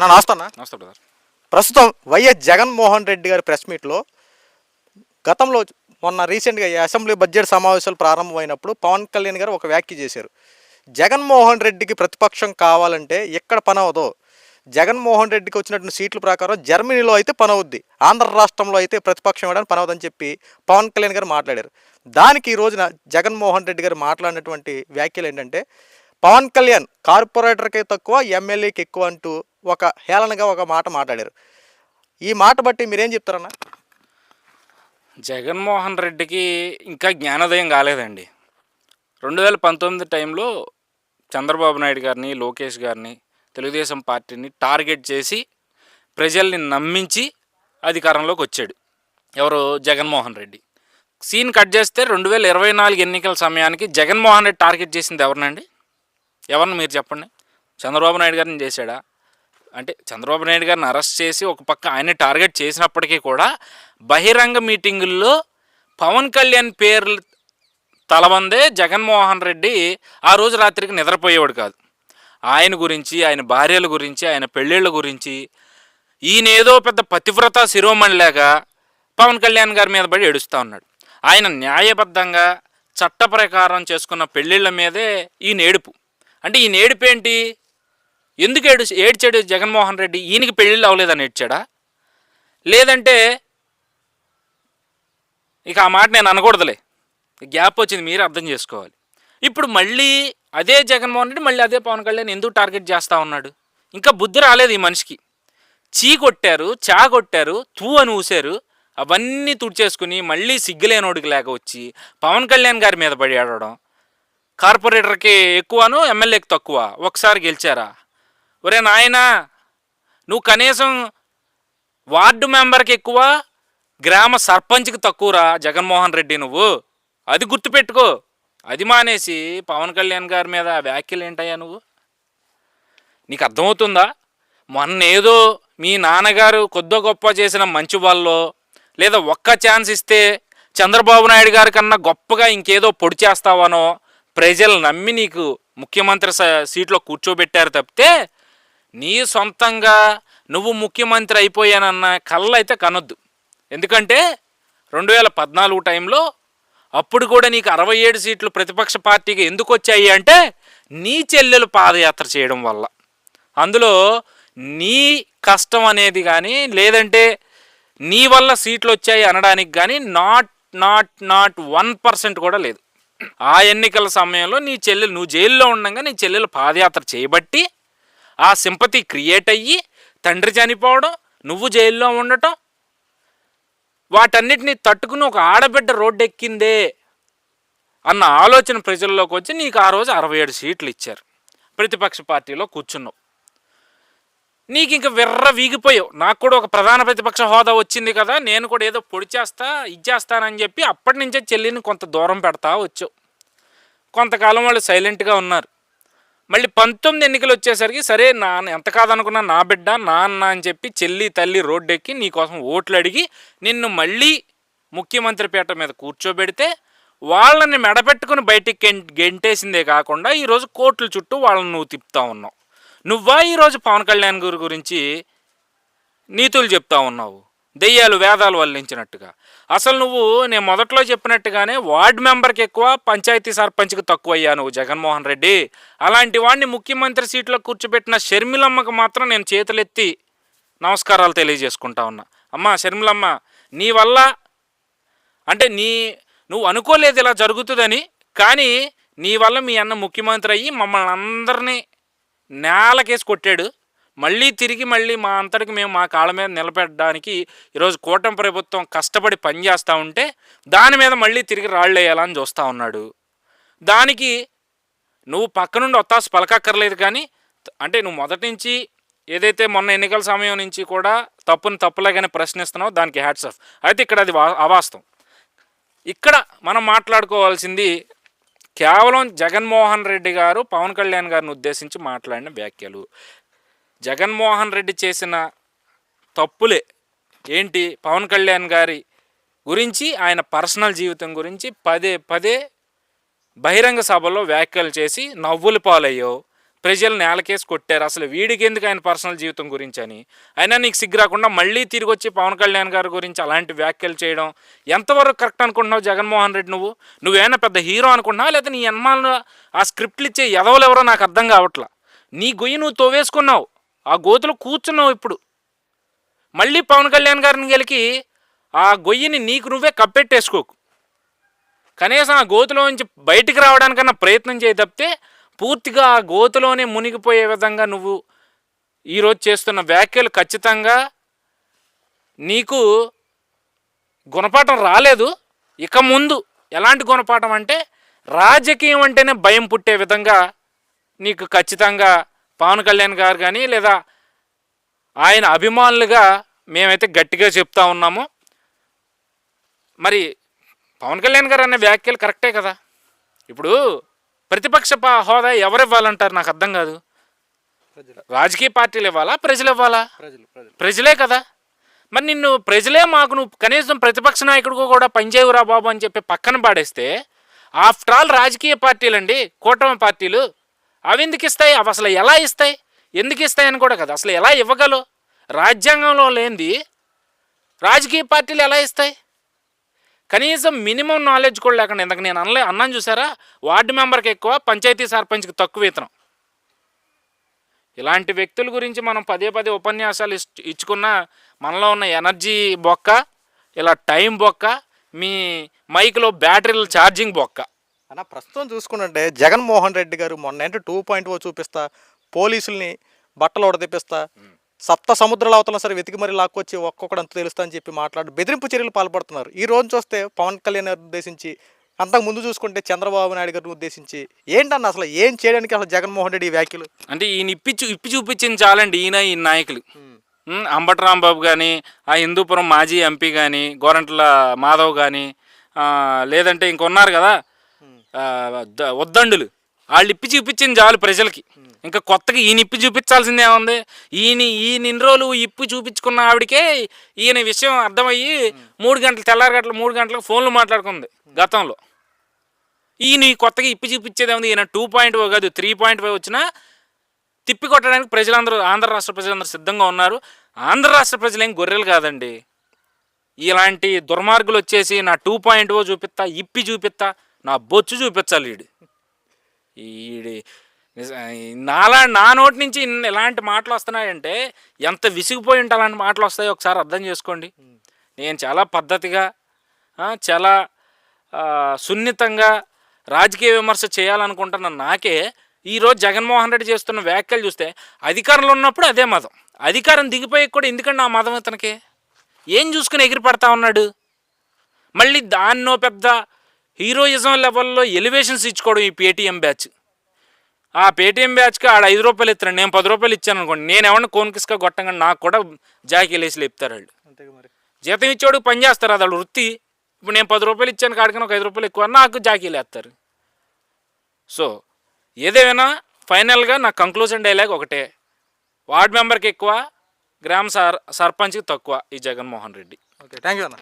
అన్న నమస్తే అన్న. నమస్తే బ్రదర్. ప్రస్తుతం వైఎస్ జగన్మోహన్ రెడ్డి గారి ప్రెస్ మీట్లో గతంలో మొన్న రీసెంట్గా ఈ అసెంబ్లీ బడ్జెట్ సమావేశాలు ప్రారంభమైనప్పుడు పవన్ కళ్యాణ్ గారు ఒక వ్యాఖ్య చేశారు. జగన్మోహన్ రెడ్డికి ప్రతిపక్షం కావాలంటే ఎక్కడ పని అవదో, జగన్మోహన్ రెడ్డికి వచ్చినటువంటి సీట్ల ప్రకారం జర్మనీలో అయితే పని అవుద్ది, ఆంధ్ర రాష్ట్రంలో అయితే ప్రతిపక్షం ఇవ్వడానికి పని అవుదని చెప్పి పవన్ కళ్యాణ్ గారు మాట్లాడారు. దానికి ఈ రోజున జగన్మోహన్ రెడ్డి గారు మాట్లాడినటువంటి వ్యాఖ్యలు ఏంటంటే, పవన్ కళ్యాణ్ కార్పొరేటర్కి తక్కువ, ఎమ్మెల్యేకి ఎక్కువ అంటూ ఒక హేళనగా ఒక మాట మాట్లాడారు. ఈ మాట బట్టి మీరేం చెప్తారన్నా? జగన్మోహన్ రెడ్డికి ఇంకా జ్ఞానోదయం కాలేదండి. 2019 టైంలో చంద్రబాబు నాయుడు గారిని, లోకేష్ గారిని, తెలుగుదేశం పార్టీని టార్గెట్ చేసి ప్రజల్ని నమ్మించి అధికారంలోకి వచ్చాడు ఎవరు? జగన్మోహన్ రెడ్డి. సీన్ కట్ చేస్తే 2024 ఎన్నికల సమయానికి జగన్మోహన్ రెడ్డి టార్గెట్ చేసింది ఎవరినండి? ఎవరిని మీరు చెప్పండి. చంద్రబాబు నాయుడు గారిని చేశాడా? అంటే చంద్రబాబు నాయుడు గారిని అరెస్ట్ చేసి ఒక పక్క ఆయన టార్గెట్ చేసినప్పటికీ కూడా బహిరంగ మీటింగుల్లో పవన్ కళ్యాణ్ పేర్లు తలబందే జగన్మోహన్ రెడ్డి ఆ రోజు రాత్రికి నిద్రపోయేవాడు కాదు. ఆయన గురించి, ఆయన భార్యల గురించి, ఆయన పెళ్ళిళ్ళ గురించి ఈయనేదో పెద్ద పతివ్రత శిరోమణిలాగా పవన్ కళ్యాణ్ గారి మీద పడి ఏడుస్తూ ఉన్నాడు. ఆయన న్యాయబద్ధంగా చట్ట ప్రకారం చేసుకున్న పెళ్ళిళ్ళ మీదే ఈయన ఏడుపు. అంటే ఈయన ఏడుపు ఏంటి? ఎందుకు ఏడ్చాడు జగన్మోహన్ రెడ్డి? ఈయనకి పెళ్ళిళ్ళు అవ్వలేదని ఏడ్చాడా? లేదంటే ఇక ఆ మాట నేను అనకూడదులే, గ్యాప్ వచ్చింది, మీరే అర్థం చేసుకోవాలి. ఇప్పుడు మళ్ళీ అదే జగన్మోహన్ రెడ్డి మళ్ళీ అదే పవన్ కళ్యాణ్ ఎందుకు టార్గెట్ చేస్తూ ఉన్నాడు? ఇంకా బుద్ధి రాలేదు ఈ మనిషికి. చీ కొట్టారు, చా కొట్టారు, తూ అని ఊసారు, అవన్నీ తుడిచేసుకుని మళ్ళీ సిగ్గులేనోడికి లేక వచ్చి పవన్ కళ్యాణ్ గారి మీద పడి ఆడడం. కార్పొరేటర్కి ఎక్కువను, ఎమ్మెల్యేకి తక్కువ, ఒకసారి గెలిచారా? ఒరే నాయనా, నువ్వు కనీసం వార్డు మెంబర్కి ఎక్కువ, గ్రామ సర్పంచ్కి తక్కువరా జగన్మోహన్ రెడ్డి. నువ్వు అది గుర్తుపెట్టుకో. అది మానేసి పవన్ కళ్యాణ్ గారి మీద వ్యాఖ్యలు ఏంటయ్యా నువ్వు? నీకు అర్థమవుతుందా? మొన్న ఏదో మీ నాన్నగారు కొద్దో గొప్ప చేసిన మంచి వాళ్ళో, లేదా ఒక్క ఛాన్స్ ఇస్తే చంద్రబాబు నాయుడు గారి కన్నా గొప్పగా ఇంకేదో పొడి చేస్తావనో ప్రజలు నమ్మి నీకు ముఖ్యమంత్రి సీట్లో కూర్చోబెట్టారు తప్పితే నీ సొంతంగా నువ్వు ముఖ్యమంత్రి అయిపోయానన్న కళ్ళ అయితే కనొద్దు. ఎందుకంటే 2014 టైంలో అప్పుడు కూడా నీకు 67 సీట్లు ప్రతిపక్ష పార్టీకి ఎందుకు వచ్చాయి అంటే నీ చెల్లెలు పాదయాత్ర చేయడం వల్ల. అందులో నీ కష్టం అనేది కానీ, లేదంటే నీ వల్ల సీట్లు వచ్చాయి అనడానికి కానీ నాట్ 1% కూడా లేదు. ఆ ఎన్నికల సమయంలో నీ చెల్లెలు, నువ్వు జైల్లో ఉండగా నీ చెల్లెలు పాదయాత్ర చేయబట్టి ఆ సింపతి క్రియేట్ అయ్యి తండ్రి చనిపోవడం, నువ్వు జైల్లో ఉండటం, వాటన్నిటిని తట్టుకుని ఒక ఆడబిడ్డ రోడ్డు ఎక్కిందే అన్న ఆలోచన ప్రజల్లోకి వచ్చి నీకు ఆ రోజు 67 సీట్లు ఇచ్చారు. ప్రతిపక్ష పార్టీలో కూర్చున్నావు. నీకు ఇంక విర్ర వీగిపోయావు. నాకు కూడా ఒక ప్రధాన ప్రతిపక్ష హోదా వచ్చింది కదా, నేను కూడా ఏదో పొడి చేస్తా, ఇచ్చేస్తానని చెప్పి అప్పటి నుంచే చెల్లిని కొంత దూరం పెడతా వచ్చావు. కొంతకాలం వాళ్ళు సైలెంట్గా ఉన్నారు. మళ్ళీ 19 ఎన్నికలు వచ్చేసరికి సరే నాన్న ఎంత కాదనుకున్నా నా బిడ్డ, నా అన్న అని చెప్పి చెల్లి తల్లి రోడ్డెక్కి నీకోసం ఓట్లు అడిగి నిన్ను మళ్ళీ ముఖ్యమంత్రి పీట మీద కూర్చోబెడితే వాళ్ళని మెడపెట్టుకుని బయటికి గెంటేసిందే కాకుండా ఈరోజు కోర్టుల చుట్టూ వాళ్ళని నువ్వు తిప్పుతా ఉన్నావు. నువ్వా ఈరోజు పవన్ కళ్యాణ్ గారి గురించి నీతులు చెప్తా ఉన్నావు, దెయ్యాలు వేదాలు వల్లించినట్టుగా. అసలు నువ్వు నేను మొదట్లో చెప్పినట్టుగానే వార్డు మెంబర్కి ఎక్కువ, పంచాయతీ సర్పంచ్కి తక్కువ అయ్యా నువ్వు జగన్మోహన్ రెడ్డి. అలాంటి వాడిని ముఖ్యమంత్రి సీట్లో కూర్చోబెట్టిన షర్మిలమ్మకు మాత్రం నేను చేతులెత్తి నమస్కారాలు తెలియజేసుకుంటా ఉన్నా. అమ్మ షర్మిలమ్మ, నీ వల్ల అంటే నువ్వు అనుకోలేదు ఇలా జరుగుతుందని, కానీ నీ వల్ల మీ అన్న ముఖ్యమంత్రి అయ్యి మమ్మల్ని అందరినీ నేలకేసి కొట్టాడు. మళ్ళీ మా అంతటికి మేము మా కాళ్ళ మీద నిలబెట్టడానికి ఈరోజు కూటమి ప్రభుత్వం కష్టపడి పనిచేస్తూ ఉంటే దాని మీద మళ్ళీ తిరిగి రాళ్ళు వేయాలని చూస్తూ ఉన్నాడు. దానికి నువ్వు పక్క నుండి ఒత్తాసు పలకక్కర్లేదు. కానీ అంటే నువ్వు మొదటి నుంచి ఏదైతే మొన్న ఎన్నికల సమయం నుంచి కూడా తప్పులాగానే ప్రశ్నిస్తున్నావు, దానికి హ్యాట్స్ ఆఫ్. అయితే ఇక్కడ అది అవాస్తవం. ఇక్కడ మనం మాట్లాడుకోవాల్సింది కేవలం జగన్మోహన్ రెడ్డి గారు పవన్ కళ్యాణ్ గారిని ఉద్దేశించి మాట్లాడిన వ్యాఖ్యలు. జగన్మోహన్ రెడ్డి చేసిన తప్పులే ఏంటి? పవన్ కళ్యాణ్ గారి గురించి, ఆయన పర్సనల్ జీవితం గురించి పదే బహిరంగ సభలో వ్యాఖ్యలు చేసి నవ్వులు పాలయ్యో, ప్రజలు నేలకేసి కొట్టారు. అసలు వీడికి ఎందుకు ఆయన పర్సనల్ జీవితం గురించి అని. అయినా నీకు సిగ్గు రాకుండా మళ్ళీ తిరిగి వచ్చి పవన్ కళ్యాణ్ గారి గురించి అలాంటి వ్యాఖ్యలు చేయడం ఎంతవరకు కరెక్ట్ అనుకుంటున్నావు జగన్మోహన్ రెడ్డి? నువ్వేమైనా పెద్ద హీరో అనుకుంటున్నావా, లేదా నీ ఎన్మాలను ఆ స్క్రిప్ట్లు ఇచ్చే ఎదవలు ఎవరో నాకు అర్థం కావట్లా. నీ గొయ్యి నువ్వు తోవేసుకున్నావు, ఆ గోతులో కూర్చున్నావు. ఇప్పుడు మళ్ళీ పవన్ కళ్యాణ్ గారిని గెలికి ఆ గొయ్యిని నీకు నువ్వే కప్పెట్టేసుకోకు. కనీసం ఆ గోతులో నుంచి బయటికి రావడానికన్నా ప్రయత్నం చేయి తప్పితే పూర్తిగా ఆ గోతులోనే మునిగిపోయే విధంగా నువ్వు ఈరోజు చేస్తున్న వ్యాఖ్యలు ఖచ్చితంగా నీకు గుణపాఠం రాలేదు. ఇక ముందు ఎలాంటి గుణపాఠం అంటే రాజకీయం అంటేనే భయం పుట్టే విధంగా నీకు ఖచ్చితంగా పవన్ కళ్యాణ్ గారు కానీ లేదా ఆయన అభిమానులుగా మేమైతే గట్టిగా చెప్తా ఉన్నాము. మరి పవన్ కళ్యాణ్ గారు అనే వ్యాఖ్యలు కరెక్టే కదా. ఇప్పుడు ప్రతిపక్ష హోదా ఎవరు ఇవ్వాలంటారు? నాకు అర్థం కాదు. రాజకీయ పార్టీలు ఇవ్వాలా, ప్రజలు ఇవ్వాలా? ప్రజలే కదా. మరి నిన్ను ప్రజలే మాకు నువ్వు కనీసం ప్రతిపక్ష నాయకుడికి కూడా పనిచేయవురా బాబు అని చెప్పి పక్కన పాడేస్తే, ఆఫ్టర్ ఆల్ రాజకీయ పార్టీలండి, కూటమి పార్టీలు, అవి ఎందుకు ఇస్తాయి? అవి అసలు ఎలా ఇస్తాయి, ఎందుకు ఇస్తాయని కూడా కదా. అసలు ఎలా ఇవ్వగలవు? రాజ్యాంగంలో లేనిది రాజకీయ పార్టీలు ఎలా ఇస్తాయి? కనీసం మినిమం నాలెడ్జ్ కూడా లేకుండా, ఇందాక నేను అన్నాను చూసారా, వార్డు మెంబర్కి ఎక్కువ, పంచాయతీ సర్పంచ్కి తక్కువ వేతనం. ఇలాంటి వ్యక్తుల గురించి మనం పదే పదే ఉపన్యాసాలు ఇచ్చుకున్న మనలో ఉన్న ఎనర్జీ బొక్క, ఇలా టైం బొక్క, మీ మైక్లో బ్యాటరీల ఛార్జింగ్ బొక్క. అన్న ప్రస్తుతం చూసుకుంటే జగన్మోహన్ రెడ్డి గారు మొన్న ఏంటంటే 2.0 చూపిస్తా, పోలీసుల్ని బట్టలు ఉడదీపిస్తా, సప్త సముద్రాల అవతల సరే వెతికి మరి లాక్కొచ్చి ఒక్కొక్కడు అంత తెలుస్తా అని చెప్పి మాట్లాడి బెదిరింపు చర్యలు పాల్పడుతున్నారు. ఈ రోజు చూస్తే పవన్ కళ్యాణ్ గారిని ఉద్దేశించి, అంతకు ముందు చూసుకుంటే చంద్రబాబు నాయుడు గారిని ఉద్దేశించి ఏంటన్న అసలు ఏం చేయడానికి అసలు జగన్మోహన్ రెడ్డి ఈ వ్యాఖ్యలు? అంటే ఈయన ఇప్పి చూపించింది చాలండి. ఈ నాయకులు అంబటి రాంబాబు కానీ, ఆ హిందూపురం మాజీ ఎంపీ కానీ, గోరంట్ల మాధవ్ కానీ, లేదంటే ఇంకొన్నారు కదా ఉద్దండులు, వాళ్ళు ఇప్పి చూపించింది చాలు ప్రజలకి. ఇంకా కొత్తగా ఈయన ఇప్పి చూపించాల్సిందే ఉంది. ఈయన ఇన్ని రోజులు ఇప్పి చూపించుకున్న ఆవిడకే ఈయన విషయం అర్థమయ్యి 3 గంటలు తెల్లారగట్ల 3 గంటలకు ఫోన్లు మాట్లాడుకుంది గతంలో. ఈయన కొత్తగా ఇప్పి చూపించేదే ఉంది. ఈయన 2.0 కాదు 3.5 వచ్చినా తిప్పి కొట్టడానికి ప్రజలందరూ, ఆంధ్ర రాష్ట్ర ప్రజలందరూ సిద్ధంగా ఉన్నారు. ఆంధ్ర రాష్ట్ర ప్రజలు ఏం గొర్రెలు కాదండి. ఇలాంటి దుర్మార్గులు వచ్చేసి నా 2.0 చూపిస్తా, ఇప్పి చూపిస్తా, నా బొచ్చు చూపించాలి ఈడి నా నోటి నుంచి ఎలాంటి మాటలు వస్తున్నాయంటే ఎంత విసిగిపోయి ఉంటే అలాంటి మాటలు వస్తాయో ఒకసారి అర్థం చేసుకోండి. నేను చాలా పద్ధతిగా, చాలా సున్నితంగా రాజకీయ విమర్శ చేయాలనుకుంటున్న నాకే ఈరోజు జగన్మోహన్ రెడ్డి చేస్తున్న వ్యాఖ్యలు చూస్తే, అధికారంలో ఉన్నప్పుడు అదే మతం, అధికారం దిగిపోయి కూడా ఎందుకండి ఆ మతం ఇతనికి? ఏం చూసుకుని ఎగిరి పడతా ఉన్నాడు? మళ్ళీ దాన్నో పెద్ద హీరోయిజం లెవెల్లో ఎలివేషన్స్ ఇచ్చుకోవడం ఈ పేటీఎం బ్యాచ్. ఆ పేటీఎం బ్యాచ్కి ఆడ 5 రూపాయలు ఇస్తాను, నేను 10 రూపాయలు ఇచ్చాను అనుకోండి, నేను ఏమన్నా కోన్కిస్గా కొట్టంగా నాకు కూడా జాకీలు వేసి లేపుతారు వాళ్ళు. జీతం ఇచ్చేవాడికి పని చేస్తారు, అది వాళ్ళు వృత్తి. ఇప్పుడు నేను 10 రూపాయలు ఇచ్చాను కాడికన్నా ఒక 5 రూపాయలు ఎక్కువ నాకు జాకీలు వేస్తారు. సో ఏదేమైనా ఫైనల్గా నా కంక్లూజన్ డైలాగ్ ఒకటే, వార్డు మెంబర్కి ఎక్కువ, గ్రామ సర్పంచ్కి తక్కువ ఈ Jaganmohan Reddy. Okay, thank you అన్న.